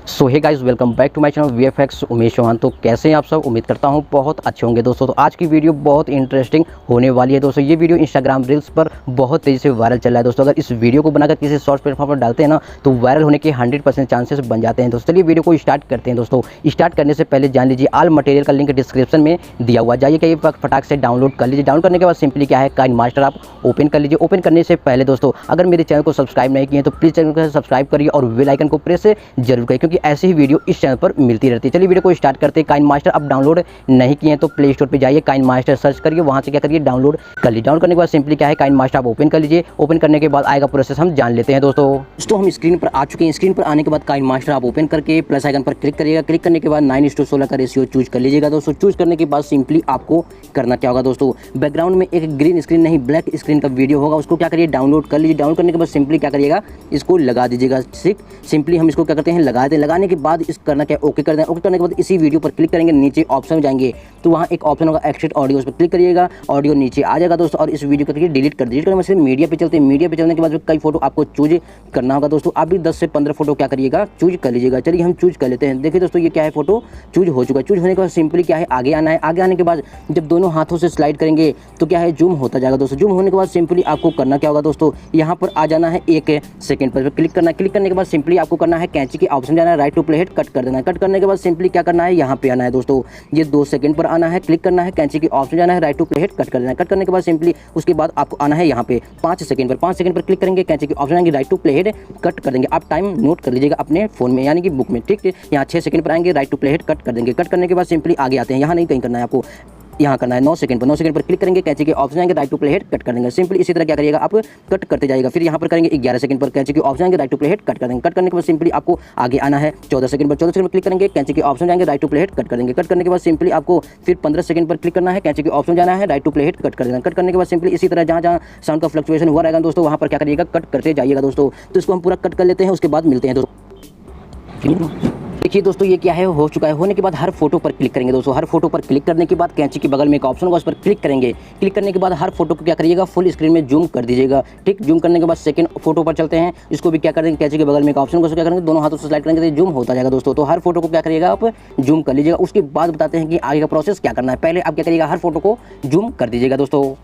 So hey guys, welcome back to my channel VFX Umesh Chauhan. तो कैसे हैं आप सब? उम्मीद करता हूं बहुत अच्छे होंगे दोस्तों। तो आज की वीडियो बहुत इंटरेस्टिंग होने वाली है दोस्तों। ये वीडियो इंस्टाग्राम रील्स पर बहुत तेज़ी से वायरल चल रहा है दोस्तों। अगर इस वीडियो को बनाकर किसी शॉर्ट प्लेटफॉर्म पर डालते हैं ना, तो वायरल होने के 100% चांसेस बन जाते हैं दोस्तों। चलिए वीडियो को स्टार्ट करते हैं दोस्तों। स्टार्ट करने से पहले जान लीजिए ऑल मटेरियल का लिंक डिस्क्रिप्शन में दिया हुआ, जाइए कहीं फटाक से डाउनलोड कर लीजिए। डाउनलोड करने के बाद सिंपली क्या है, काइनमास्टर आप ओपन कर लीजिए। ओपन करने से पहले दोस्तों, अगर मेरे चैनल को सब्सक्राइब नहीं किए तो प्लीज़ चैनल को सब्सक्राइब करिए और बेल आइकन को प्रेस जरूर करिए, क्योंकि ऐसी ही वीडियो इस चैनल पर मिलती रहती है। चलिए वीडियो को स्टार्ट करते हैं। काइनमास्टर आप डाउनलोड नहीं किए हैं तो प्ले स्टोर पे जाइए, काइनमास्टर सर्च करिए, वहां से क्या करिए, डाउनलोड कर लीजिए। डाउनलोड करने के बाद सिंपली क्या है, काइनमास्टर आप ओपन कर लीजिए। ओपन करने के बाद आएगा प्रोसेस, हम जान लेते हैं दोस्तों। हम स्क्रीन पर आ चुके हैं। स्क्रीन पर आने के बाद काइनमास्टर आप ओपन करके प्लस आइकन पर क्लिक करिएगा। क्लिक करने के बाद 9:16 का रेशियो चूज कर लीजिएगा दोस्तों। चूज करने के बाद सिंपली आपको करना क्या होगा दोस्तों, बैकग्राउंड में एक ग्रीन स्क्रीन नहीं ब्लैक स्क्रीन का वीडियो होगा, उसको क्या करिए, डाउनलोड कर लीजिए। डाउनलोड करने के बाद सिंपली क्या करिएगा, इसको लगा दीजिएगा। ठीक, सिंपली हम इसको क्या करते हैं, लगा देते हैं। लगाने के बाद इस करना क्या, ओके कर दें। ओके करने के बाद इसी वीडियो पर क्लिक करेंगे, नीचे ऑप्शन में जाएंगे तो वहाँ एक ऑप्शन होगा एक्सट्रैक्ट ऑडियो, उस पर क्लिक करिएगा। ऑडियो नीचे आ जाएगा दोस्तों और इस वीडियो को डिलीट कर दीजिए। करने से मीडिया पे चलते हैं। मीडिया पे चलने के बाद कई फोटो आपको चूज करना होगा दोस्तों। आप भी 10 से 15 फोटो क्या करिएगा, चूज कर लीजिएगा। चलिए हम चूज कर लेते हैं। देखिए दोस्तों, ये क्या है, फोटो चूज हो चुका है। चूज होने के बाद सिंपली क्या है, आगे आना है। आगे आने के बाद जब दोनों हाथों से स्लाइड करेंगे तो क्या है, जूम होता जाएगा दोस्तों। जूम होने के बाद सिंपली आपको करना क्या होगा दोस्तों, यहाँ पर आ जाना है 1 सेकंड पर क्लिक करना है। क्लिक करने के बाद सिंपली आपको करना है कैंची के ऑप्शन जाना है, right to playhead cut कर देना है। कट करने के बाद सिंपली क्या करना है, यहाँ पे आना है दोस्तों। ये 2 सेकंड पर आना है, क्लिक करना है, कैंची की ऑप्शन जाना है, right to playhead cut कर देना है। कट करने के बाद सिंपली उसके बाद आपको आना है यहाँ पे 5 सेकंड पर। 5 सेकंड पर क्लिक करेंगे, कैंची की ऑप्शन आएंगे, right to playhead cut कर देंगे। आप टाइम नोट कर लीजिएगा अपने फोन में, यानी कि बुक में। ठीक है, यहाँ 6 सेकंड पर आएंगे, right to playhead cut कर देंगे। कट करने के बाद सिंपली आगे आते हैं। यहाँ नहीं कहीं करना है आपको, यहाँ करना है 9 सेकंड पर। 9 सेकंड पर क्लिक करेंगे, कैंची के ऑप्शन आएंगे, right to playhead cut कर देंगे। सिंपली इसी तरह क्या करिएगा, आप कट करते जाइएगा। फिर यहाँ पर करेंगे 11 सेकंड पर, कैंची के ऑप्शन आएंगे, right to playhead cut कर देंगे। कट करने के बाद सिंपली आपको आगे आना है 14 सेकंड पर। 14 सेकंड पर क्लिक करेंगे, कैंची के ऑप्शन आएंगे, right to playhead cut कर देंगे। कट करने के बाद सिंपली आपको फिर 15 सेकंड पर क्लिक करना है, कैंची के ऑप्शन जाना है, right to playhead cut कर देना। कट करने के बाद सिंपली इसी तरह जहाँ जहाँ साउंड का फ्लक्चुएशन हुआ रहेगा दोस्तों, वहाँ पर क्या करिएगा, कट करते जाइएगा दोस्तों। तो इसको हम पूरा कट कर लेते हैं, उसके बाद मिलते हैं दोस्तों। देखिए दोस्तों, ये क्या है, हो चुका है। होने के बाद हर फोटो पर क्लिक करेंगे दोस्तों। हर फोटो पर क्लिक करने के बाद कैंची के बगल में एक ऑप्शन होगा, उस पर क्लिक करेंगे। क्लिक करने के बाद हर फोटो को क्या करिएगा, फुल स्क्रीन में जूम कर दीजिएगा। ठीक, जूम करने के बाद सेकंड फोटो पर चलते हैं। इसको भी क्या करेंगे, कैंची के बगल में एक ऑप्शन होगा, उसको क्या करेंगे, दोनों हाथों से स्लाइड करेंगे तो जूम होता जाएगा दोस्तों। तो हर फोटो को क्या करिएगा, आप जूम कर लीजिएगा। उसके बाद बताते हैं कि आगे का प्रोसेस क्या करना है। पहले आप क्या करिएगा, हर फोटो को जूम कर दीजिएगा दोस्तों।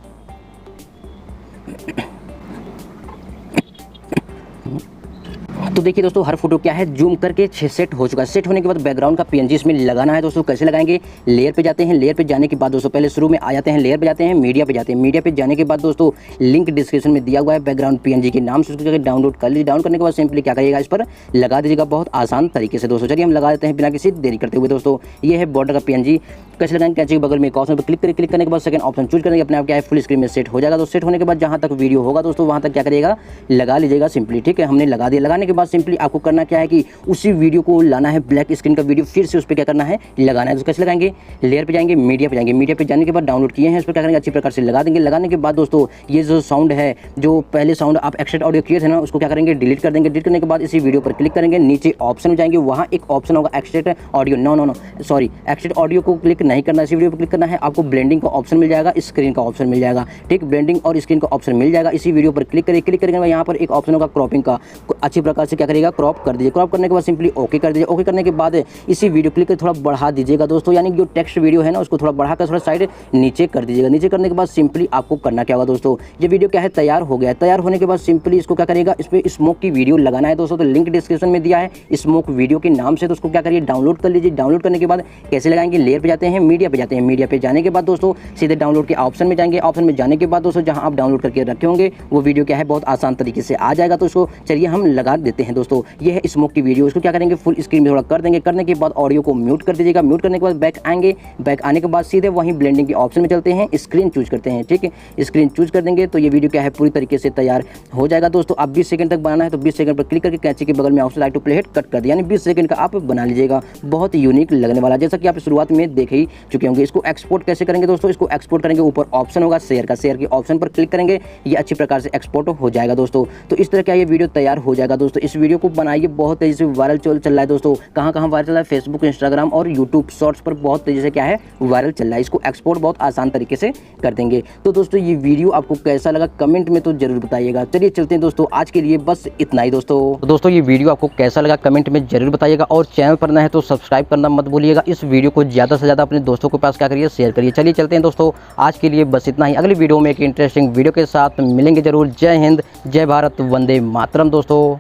तो देखिए दोस्तों, हर फोटो क्या है, जूम करके सेट हो चुका है। सेट होने के बाद बैकग्राउंड का पीएनजी इसमें लगाना है दोस्तों। कैसे लगाएंगे, लेयर पे जाते हैं। लेयर पे जाने के बाद दोस्तों, पहले शुरू में आ जाते हैं, लेयर पे जाते हैं, मीडिया पे जाते हैं। मीडिया पे जाने के बाद दोस्तों, लिंक डिस्क्रिप्शन में दिया हुआ है बैकग्राउंड पीएनजी के नाम से, उसको डाउनलोड कर लीजिए। डाउनलोड करने के बाद सिंपली क्या करिएगा, इस पर लगा दीजिएगा बहुत आसान तरीके से दोस्तों। चलिए हम लगा देते हैं बिना किसी देरी करते हुए दोस्तों। ये है बॉर्डर का पीएनजी। कैसे लगाएंगे, कैंची के बगल में एक ऑप्शन पर क्लिक करें। क्लिक करने के बाद सेकंड ऑप्शन चूज करेंगे, अपने आप क्या है, फुल स्क्रीन में सेट हो जाएगा। तो सेट होने के बाद जहाँ तक वीडियो होगा दोस्तों, वहाँ तक क्या करिएगा, लगा लीजिएगा सिंपली। ठीक है, हमने लगा दिया। लगाने के बाद सिंपली आपको करना क्या है कि उसी वीडियो को लाना है, ब्लैक स्क्रीन का वीडियो फिर से उस पर क्या करना है, लगाना है। तो कैसे लगाएंगे, लेयर पे जाएंगे, मीडिया पे जाएंगे। मीडिया पे जाने के बाद डाउनलोड किए हैं, इस पर क्या करेंगे, अच्छी प्रकार से लगा देंगे। लगाने के बाद दोस्तों, ये जो साउंड है, जो पहले साउंड आप एक्सट्रैक्ट ऑडियो किए थे ना, उसको क्या करेंगे, डिलीट कर देंगे। डिलीट करने के बाद इसी वीडियो पर क्लिक करेंगे, नीचे ऑप्शन में जाएंगे, वहाँ एक ऑप्शन होगा extract audio. No sorry, extract audio को क्लिक नहीं करना, इसी वीडियो पर क्लिक करना है। आपको ब्लेंडिंग का ऑप्शन मिल जाएगा, स्क्रीन का ऑप्शन मिल जाएगा। ठीक, ब्लेंडिंग और स्क्रीन का ऑप्शन मिल जाएगा। इसी वीडियो पर क्लिक करेंगे। क्लिक करेंगे, यहाँ पर एक ऑप्शन होगा क्रॉपिंग का, अच्छी प्रकार से क्या करिएगा, क्रॉप कर दीजिए। क्रॉप करने के बाद सिंपली ओके कर दीजिए। ओके करने के बाद इसी वीडियो क्लिक कर थोड़ा बढ़ा दीजिएगा दोस्तों, यानी जो टेक्स्ट वीडियो है ना, उसको थोड़ा बढ़ाकर थोड़ा साइड नीचे कर दीजिएगा। नीचे करने के बाद सिंपली आपको करना क्या होगा दोस्तों, ये वीडियो क्या है, तैयार हो गया है। तैयार होने के बाद सिंपली इसको क्या करिएगा, इस पर स्मोक की वीडियो लगाना है दोस्तों। तो लिंक डिस्क्रिप्शन में दिया है स्मोक वीडियो के नाम से, तो उसको क्या करिए, डाउनलोड कर लीजिए। डाउनलोड करने के बाद कैसे लगाएंगे, लेयर पे जाते हैं, मीडिया पे जाते हैं। मीडिया पे जाने के बाद दोस्तों सीधे डाउनलोड के ऑप्शन में जाएंगे। ऑप्शन में जाने के बाद दोस्तों, जहां आप डाउनलोड करके रखे होंगे वो वीडियो क्या है, बहुत आसान तरीके से आ जाएगा। तो उसको चलिए हम लगा देते हैं दोस्तों। ये है स्मोक की वीडियो। इसको क्या करेंगे, फुल स्क्रीन में थोड़ा कर देंगे। करने के बाद ऑडियो को म्यूट कर दीजिएगा। म्यूट करने के बाद बैक आएंगे। बैक आने के बाद सीधे वहीं ब्लेंडिंग के ऑप्शन में चलते हैं, स्क्रीन चूज करते हैं। ठीक है, स्क्रीन चूज कर देंगे तो ये वीडियो क्या है, पूरी तरीके से तैयार हो जाएगा दोस्तों। आप 20 सेकंड तक बनाना है तो 20 सेकंड पर क्लिक करके कैंची के बगल में option right to playhead cut कर दिया, यानी 20 सेकंड का आप बना लीजिएगा। बहुत यूनिक लगने वाला, जैसा कि आप शुरुआत में देख ही चुके होंगे। इसको एक्सपोर्ट कैसे करेंगे दोस्तों, इसको एक्सपोर्ट करेंगे, ऊपर ऑप्शन होगा शेयर का, शेयर के ऑप्शन पर क्लिक करेंगे, ये अच्छी प्रकार से एक्सपोर्ट हो जाएगा दोस्तों। तो इस तरह का ये वीडियो तैयार हो जाएगा दोस्तों। इस वीडियो को बनाइए, बहुत तेज़ी से वायरल चल रहा है दोस्तों। कहाँ कहाँ वायरल चल रहा है? फेसबुक, इंस्टाग्राम और यूट्यूब शॉर्ट्स पर बहुत तेज़ी से क्या है वायरल चल रहा है। इसको एक्सपोर्ट बहुत आसान तरीके से कर देंगे। तो दोस्तों ये वीडियो आपको कैसा लगा कमेंट में तो जरूर बताइएगा। चलिए चलते हैं दोस्तों, आज के लिए बस इतना ही दोस्तों। तो दोस्तों ये वीडियो आपको कैसा लगा कमेंट में जरूर बताइएगा, और चैनल पर नए हैं तो सब्सक्राइब करना मत भूलिएगा। इस वीडियो को ज़्यादा से ज़्यादा अपने दोस्तों के पास क्या करिए, शेयर करिए। चलिए चलते हैं दोस्तों, आज के लिए बस इतना ही। अगली वीडियो में एक इंटरेस्टिंग वीडियो के साथ मिलेंगे जरूर। जय हिंद, जय भारत, वंदे मातरम दोस्तों।